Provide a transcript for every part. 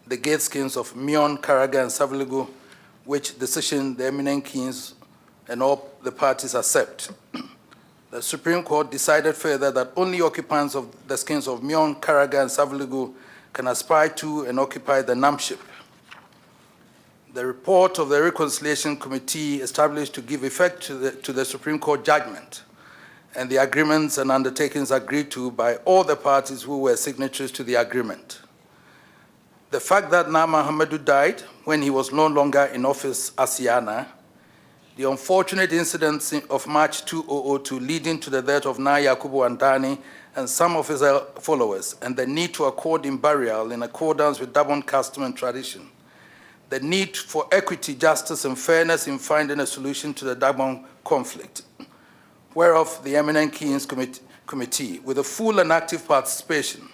the gate skins of Mion, Karaga, and Saviligu, which decision the eminent kings and all the parties accept. The Supreme Court decided further that only occupants of the skins of Mion, Karaga, and Saviligu can aspire to and occupy the namship. The report of the Reconciliation Committee established to give effect to the Supreme Court judgment and the agreements and undertakings agreed to by all the parties who were signatories to the agreement. The fact that Na Muhammadu died when he was no longer in office as Yana, the unfortunate incidents of March 2002 leading to the death of Na Yakubu Andani and some of his followers, and the need to accord him burial in accordance with Dagbon custom and tradition, the need for equity, justice, and fairness in finding a solution to the Dagbon conflict, whereof the Eminent Kings Committee, with a full and active participation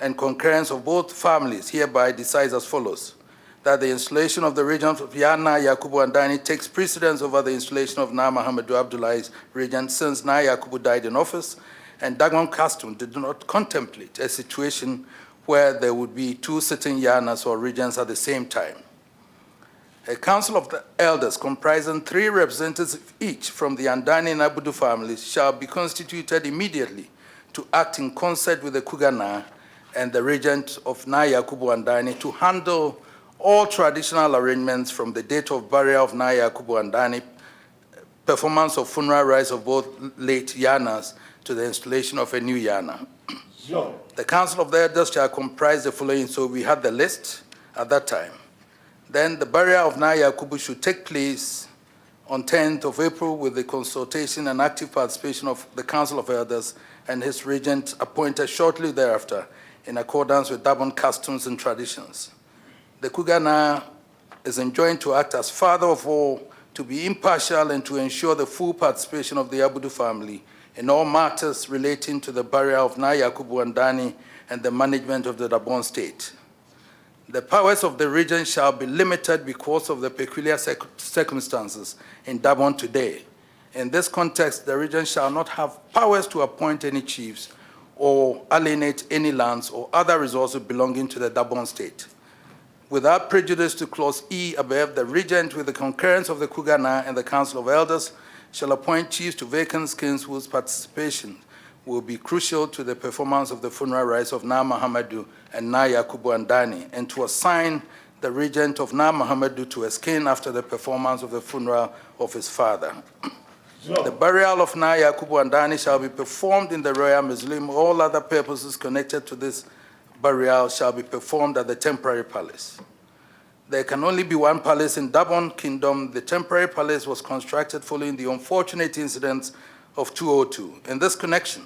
and concurrence of both families, hereby decides as follows: that the installation of the regent of Yana Yakubu Andani takes precedence over the installation of Na Muhammadu Abdullah's regent, since Na Yakubu died in office, and Dagbon custom did not contemplate a situation where there would be two sitting Yanas or regents at the same time. A council of the elders comprising 3 representatives each from the Andani and Abudu families shall be constituted immediately to act in concert with the Kugana and the regent of Na Yakubu Andani to handle all traditional arrangements from the date of burial of Na Yakubu Andani, performance of funeral rites of both late Yanas, to the installation of a new Yana. Sure. The council of the elders shall comprise the following, so we had the list at that time. Then the burial of Na Yakubu should take place on 10th of April with the consultation and active participation of the Council of Elders and his regent appointed shortly thereafter in accordance with Dagbon customs and traditions. The Kugana is enjoined to act as father of all, to be impartial, and to ensure the full participation of the Abudu family in all matters relating to the burial of Na Yakubu Andani and the management of the Dagbon state. The powers of the regent shall be limited because of the peculiar circumstances in Dagbon today. In this context, the regent shall not have powers to appoint any chiefs or alienate any lands or other resources belonging to the Dagbon state. Without prejudice to clause E above, the regent, with the concurrence of the Kugana and the Council of Elders, shall appoint chiefs to vacant skins whose participation will be crucial to the performance of the funeral rites of Na Muhammadu and Na Yakubu Andani, and to assign the regent of Na Muhammadu to a skin after the performance of the funeral of his father. Sure. The burial of Na Yakubu Andani shall be performed in the Royal Mausoleum. All other purposes connected to this burial shall be performed at the temporary palace. There can only be one palace in Dagbon Kingdom. The temporary palace was constructed following the unfortunate incidents of 2002. In this connection,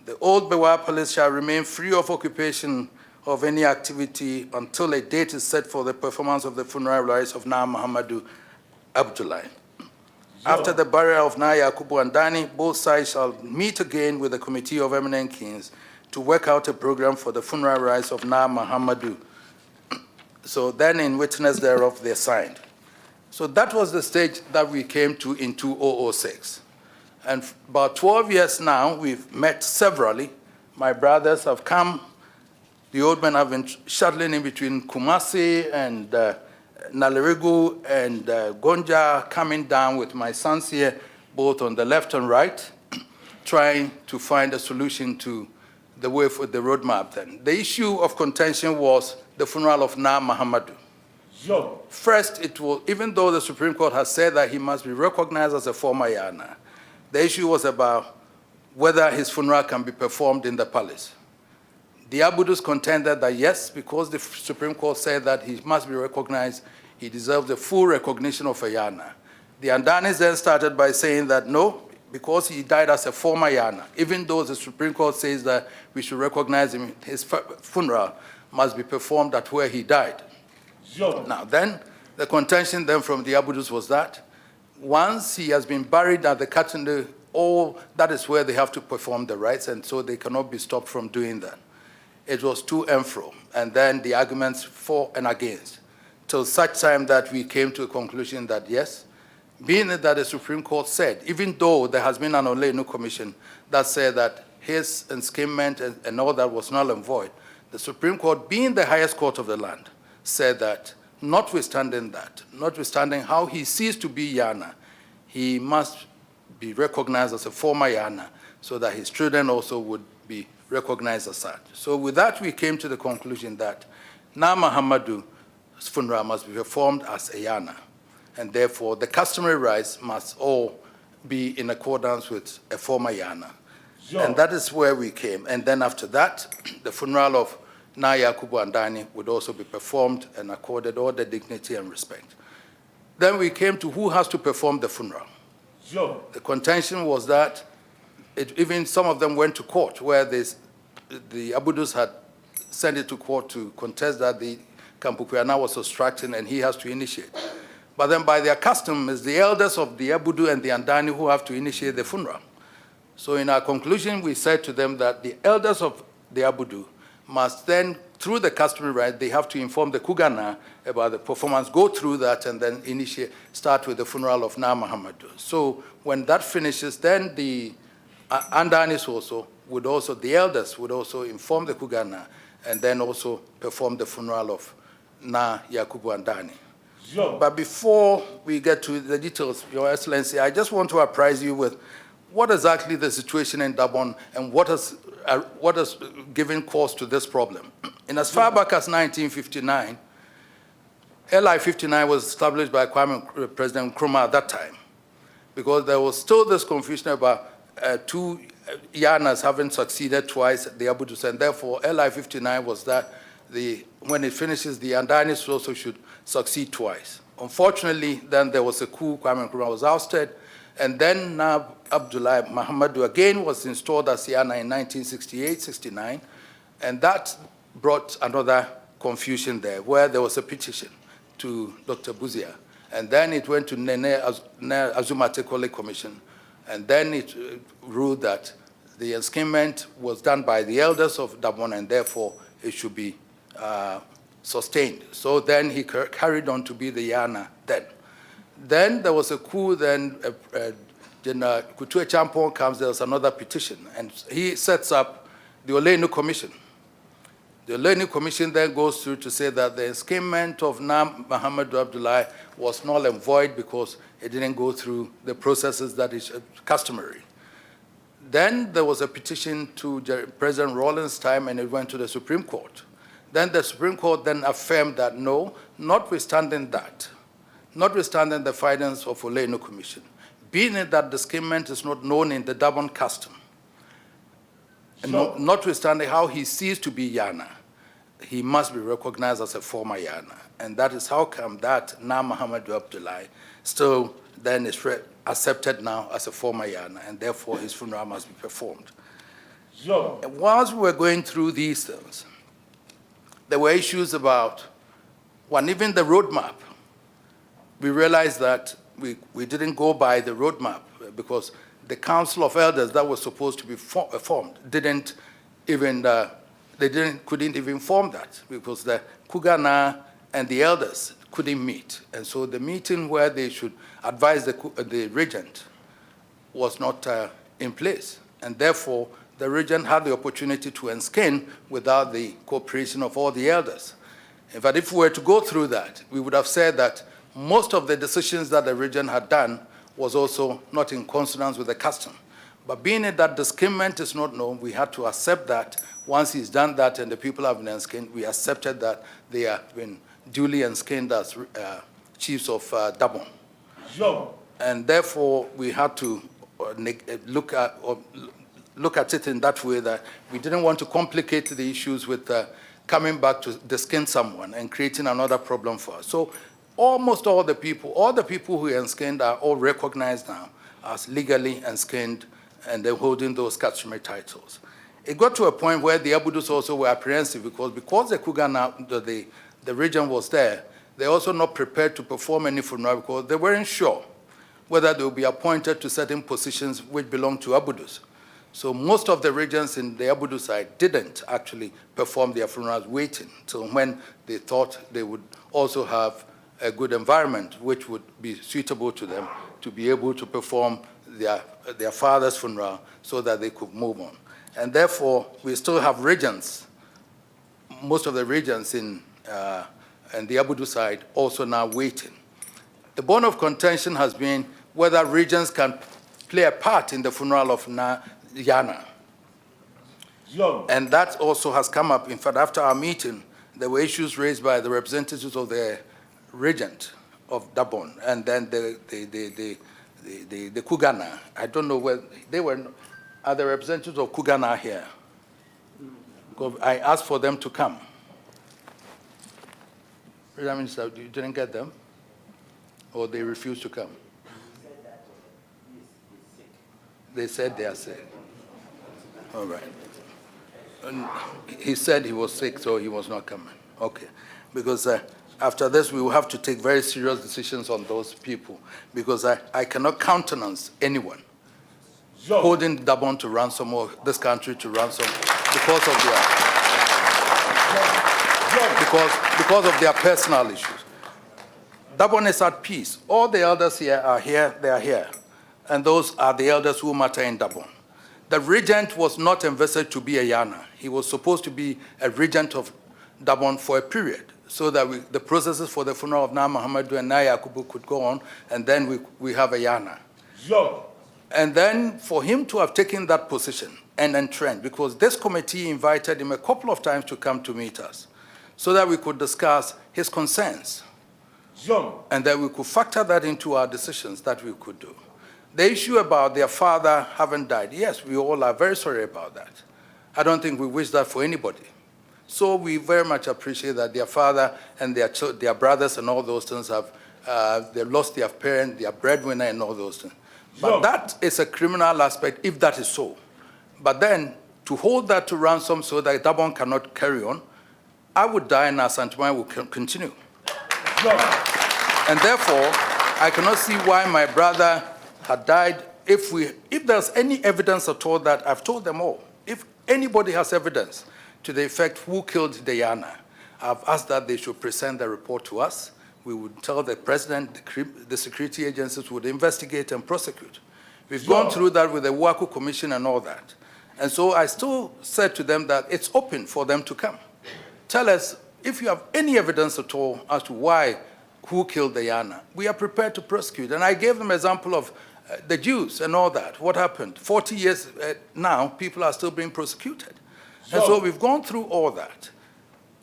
the old Bewa Palace shall remain free of occupation of any activity until a date is set for the performance of the funeral rites of Na Muhammadu Abdullahi. Sure. After the burial of Na Yakubu Andani, both sides shall meet again with the Committee of Eminent Kings to work out a program for the funeral rites of Na Muhammadu. So then, in witness thereof, they signed. So that was the stage that we came to in 2006. And about 12 years now, we've met severally. My brothers have come. The old men have been shuttling in between Kumasi and Nalerigu and Gonja, coming down with my sons here, both on the left and right, trying to find a solution to the way for the roadmap then. The issue of contention was the funeral of Na Muhammadu. Sure. First, it was, even though the Supreme Court has said that he must be recognized as a former Yana, the issue was about whether his funeral can be performed in the palace. The Abudus contended that yes, because the Supreme Court said that he must be recognized, he deserves the full recognition of a Yana. The Andanis then started by saying that no, because he died as a former Yana, even though the Supreme Court says that we should recognize him, his funeral must be performed at where he died. Sure. Now then, the contention then from the Abudus was that once he has been buried at the Katunda, that is where they have to perform the rites, and so they cannot be stopped from doing that. It was to and fro, and then the arguments for and against, till such time that we came to a conclusion that yes, being that the Supreme Court said, even though there has been an Olenu Commission that said that his enskinment and all that was null and void, the Supreme Court, being the highest court of the land, said that notwithstanding how he ceased to be Yana, he must be recognized as a former Yana so that his children also would be recognized as such. So with that, we came to the conclusion that Na Mahamadu's funeral must be performed as a Yana, and therefore the customary rites must all be in accordance with a former Yana. Sure. And that is where we came. And then after that, the funeral of Na Yakubu Andani would also be performed and accorded all the dignity and respect. Then we came to who has to perform the funeral. Sure. The contention was that even some of them went to court, where the Abudus had sent it to court to contest that the Kampukuana was obstructing and he has to initiate. But then by their custom, it's the elders of the Abudu and the Andani who have to initiate the funeral. So in our conclusion, we said to them that the elders of the Abudu must then, through the customary right, they have to inform the Kugana about the performance, go through that, and then start with the funeral of Na Mahamadu. So when that finishes, then the Andanis also would also, the elders would also inform the Kugana and then also perform the funeral of Na Yakubu Andani. Sure. But before we get to the details, Your Excellency, I just want to apprise you with what exactly the situation in Dagbon and what has given cause to this problem. In as far back as 1959, LI 59 was established by President Nkrumah at that time, because there was still this confusion about two Yanas having succeeded twice at the Abudus, and therefore LI 59 was that when it finishes, the Andanis also should succeed twice. Unfortunately, then there was a coup, Kwame Nkrumah was ousted, and then now Abdullah Mahamadu again was installed as Yana in 1968-69, and that brought another confusion there, where there was a petition to Dr. Buzia, and then it went to Nene Azuma Tekole Commission, and then it ruled that the enskinment was done by the elders of Dagbon, and therefore it should be sustained. So then he carried on to be the Yana then. Then there was a coup, then General Kutu Champon comes, there's another petition, and he sets up the Olenu Commission. The Olenu Commission then goes through to say that the enskinment of Na Muhammadu Abdullahi was null and void because it didn't go through the processes that is customary. Then there was a petition to President Rawlings' time, and it went to the Supreme Court. Then the Supreme Court then affirmed that no, notwithstanding the findings of Olenu Commission, being that the enskinment is not known in the Dagbon custom, and notwithstanding how he ceased to be Yana, he must be recognized as a former Yana. And that is how come that Na Muhammadu Abdullahi still then is accepted now as a former Yana, and therefore his funeral must be performed. And whilst we were going through these things, there were issues about, one, even the roadmap. We realized that we didn't go by the roadmap because the Council of Elders that was supposed to be formed couldn't even form that because the Kugana and the elders couldn't meet. And so the meeting where they should advise the regent was not in place. And therefore, the regent had the opportunity to enskin without the cooperation of all the elders. In fact, if we were to go through that, we would have said that most of the decisions that the regent had done was also not in consonance with the custom. But being that the enskinment is not known, we had to accept that once he's done that and the people have been enskinned, we accepted that they have been duly enskinned as chiefs of Dagbon. Sure. And therefore, we had to look at it in that way that we didn't want to complicate the issues with coming back to deskin someone and creating another problem for us. So almost all the people who are enskinned are all recognized now as legally enskinned, and they're holding those customary titles. It got to a point where the Abudus also were apprehensive because the Kugana, the region was there, they're also not prepared to perform any funeral because they weren't sure whether they would be appointed to certain positions which belong to Abudus. So most of the regions in the Abudu side didn't actually perform their funerals, waiting till when they thought they would also have a good environment which would be suitable to them to be able to perform their father's funeral so that they could move on. And therefore, we still have regions, most of the regions in and the Abudu side also now waiting. The bone of contention has been whether regions can play a part in the funeral of Yana. And that also has come up. In fact, after our meeting, there were issues raised by the representatives of the regent of Dagbon, and then the Kugana. I don't know where they were. Are the representatives of Kugana here? Because I asked for them to come. Prime Minister, you didn't get them? Or they refused to come? They said they are sick. All right. And he said he was sick, so he was not coming. Okay. Because after this, we will have to take very serious decisions on those people, because I cannot countenance anyone holding Dagbon to ransom or this country to ransom because of their personal issues. Dagbon is at peace. All the elders here are here, they are here. And those are the elders who matter in Dagbon. The regent was not envisaged to be a Yana. He was supposed to be a regent of Dagbon for a period, so that the processes for the funeral of Na Muhammadu and Na Yakubu could go on, and then we have a Yana. And then for him to have taken that position and entrenched, because this committee invited him a couple of times to come to meet us, so that we could discuss his concerns. And that we could factor that into our decisions that we could do. The issue about their father having died, yes, we all are very sorry about that. I don't think we wish that for anybody. So we very much appreciate that their father and their brothers and all those things have, they lost their parent, their breadwinner and all those things. But that is a criminal aspect if that is so. But then to hold that to ransom so that Dagbon cannot carry on, I would die and Asantehene will continue. And therefore, I cannot see why my brother had died. If there's any evidence at all, that I've told them all. If anybody has evidence to the effect who killed Yana, I've asked that they should present the report to us. We would tell the president, the security agencies would investigate and prosecute. We've gone through that with the Waku Commission and all that. And so I still said to them that it's open for them to come. Tell us if you have any evidence at all as to who killed Yana. We are prepared to prosecute. And I gave them an example of the Jews and all that. What happened? 40 years now, people are still being prosecuted. And so we've gone through all that.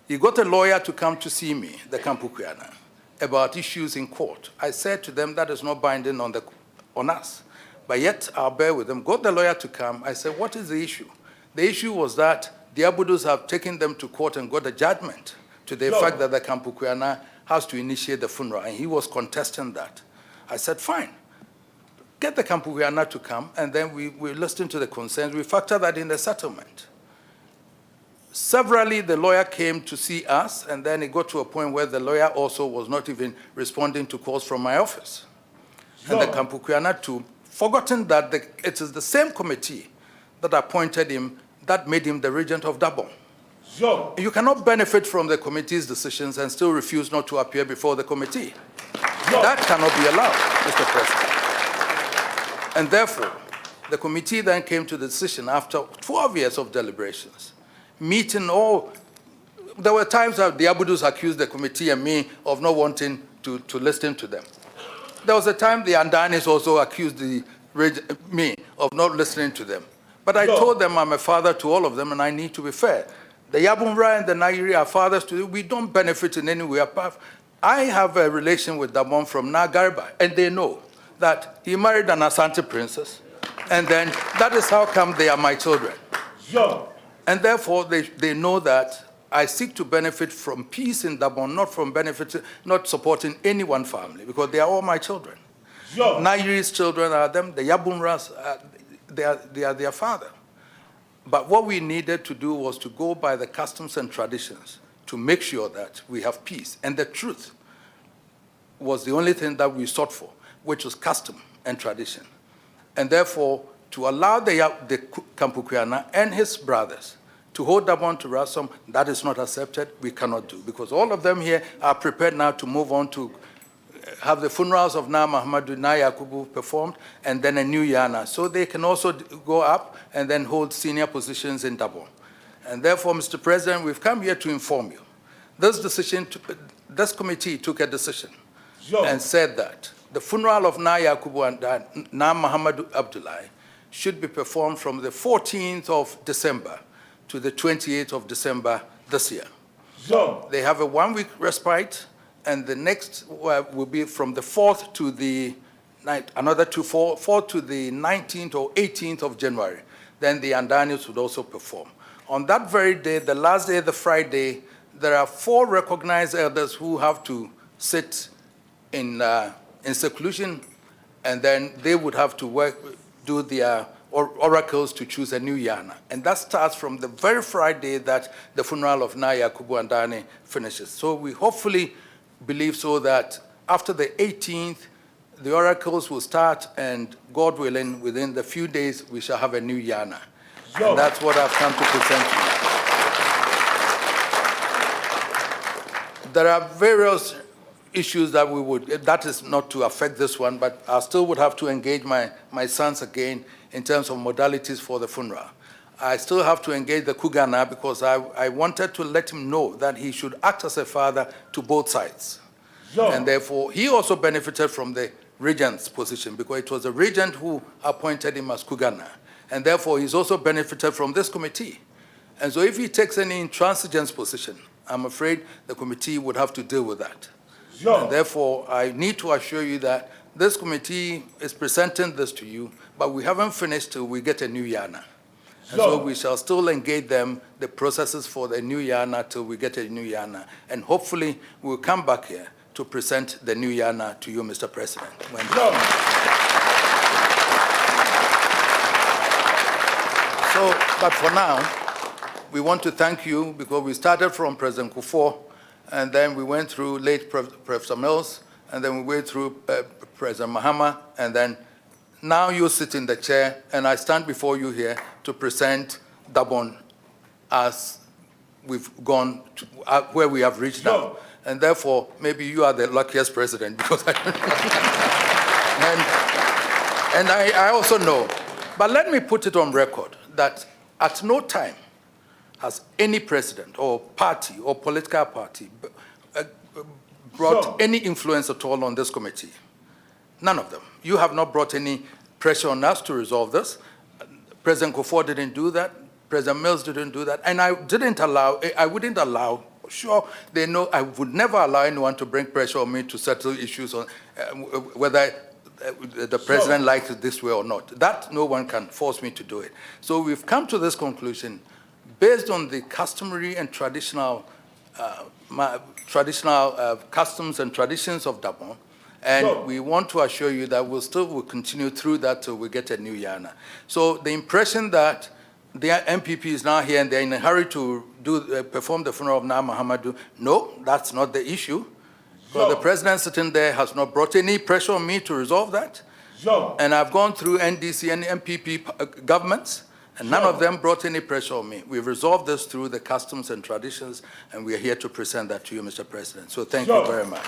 He got a lawyer to come to see me, the Kampukuana, about issues in court. I said to them that is not binding on us. But yet, I'll bear with them. Got the lawyer to come. I said, what is the issue? The issue was that the Abudus have taken them to court and got a judgment to the fact that the Kampukuana has to initiate the funeral, and he was contesting that. I said, fine. Get the Kampukuana to come, and then we listen to the concerns. We factor that in the settlement. Severally, the lawyer came to see us, and then it got to a point where the lawyer also was not even responding to calls from my office. And the Kampukuana too, forgotten that it is the same committee that appointed him that made him the regent of Dagbon. You cannot benefit from the committee's decisions and still refuse not to appear before the committee. That cannot be allowed, Mr. President. And therefore, the committee then came to the decision after 12 years of deliberations, meeting all. There were times that the Abudus accused the committee and me of not wanting to listen to them. There was a time the Andanis also accused me of not listening to them. But I told them I'm a father to all of them and I need to be fair. The Yabunra and the Nairi are fathers to we don't benefit in any way. I have a relation with Dagbon from Nagarba, and they know that he married an Asante princess, and then that is how come they are my children. And therefore, they know that I seek to benefit from peace in Dagbon, not supporting any one family, because they are all my children. Nairi's children are them, the Yabunras, they are their father. But what we needed to do was to go by the customs and traditions to make sure that we have peace. And the truth was the only thing that we sought for, which was custom and tradition. And therefore, to allow the Kampukuana and his brothers to hold Dagbon to ransom, that is not accepted. We cannot do, because all of them here are prepared now to move on to have the funerals of Na Muhammadu, Na Yakubu performed, and then a new Yana. So they can also go up and then hold senior positions in Dagbon. And therefore, Mr. President, we've come here to inform you. This decision, this committee took a decision and said that the funeral of Na Yakubu and Na Muhammadu Abdullahi should be performed from the 14th of December to the 28th of December this year. They have a 1-week respite, and the next will be from the 4th to the 9th, another 4th to the 19th or 18th of January. Then the Andanis would also perform. On that very day, the last day, the Friday, there are 4 recognized elders who have to sit in seclusion, and then they would have to do their oracles to choose a new Yana. And that starts from the very Friday that the funeral of Na Yakubu Andani finishes. So we hopefully believe so that after the 18th, the oracles will start, and God willing, within the few days, we shall have a new Yana. And that's what I've come to present to you. There are various issues that that is not to affect this one, but I still would have to engage my sons again in terms of modalities for the funeral. I still have to engage the Kugana because I wanted to let him know that he should act as a father to both sides. And therefore, he also benefited from the regent's position because it was the regent who appointed him as Kugana. And therefore, he's also benefited from this committee. And so if he takes any intransigence position, I'm afraid the committee would have to deal with that. And therefore, I need to assure you that this committee is presenting this to you, but we haven't finished till we get a new Yana. And so we shall still engage them, the processes for the new Yana, till we get a new Yana. And hopefully, we'll come back here to present the new Yana to you, Mr. President. But for now, we want to thank you because we started from President Akufo, and then we went through late Professor Mills, and then we went through President Mahama, and then now you sit in the chair, and I stand before you here to present Dagbon as we've gone to, where we have reached now. And therefore, maybe you are the luckiest president because I and I also know. But let me put it on record that at no time has any president or party or political party brought any influence at all on this committee. None of them. You have not brought any pressure on us to resolve this. President Akufo didn't do that. President Mills didn't do that. And I wouldn't allow, sure, they know I would never allow anyone to bring pressure on me to settle issues on whether the president likes it this way or not. That no one can force me to do it. So we've come to this conclusion based on the customary and traditional customs and traditions of Dagbon. And we want to assure you that we'll continue through that till we get a new Yana. So the impression that the MPP is now here and they're in a hurry to perform the funeral of Na Muhammadu, no, that's not the issue. So the president sitting there has not brought any pressure on me to resolve that. And I've gone through NDC and MPP governments, and none of them brought any pressure on me. We've resolved this through the customs and traditions, and we're here to present that to you, Mr. President. So thank you very much.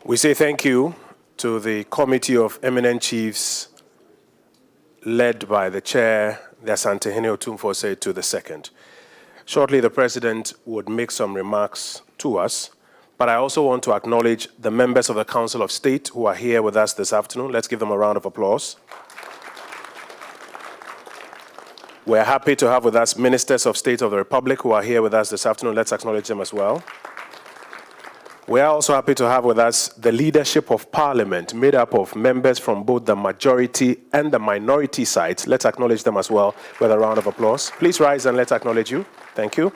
We say thank you to the Committee of Eminent Chiefs led by the Chair, the Asantehene Otumfuo Osei Tutu II. Shortly, the President would make some remarks to us, but I also want to acknowledge the members of the Council of State who are here with us this afternoon. Let's give them a round of applause. We're happy to have with us Ministers of State of the Republic who are here with us this afternoon. Let's acknowledge them as well. We are also happy to have with us the leadership of Parliament, made up of members from both the majority and the minority sides. Let's acknowledge them as well with a round of applause. Please rise and let's acknowledge you. Thank you.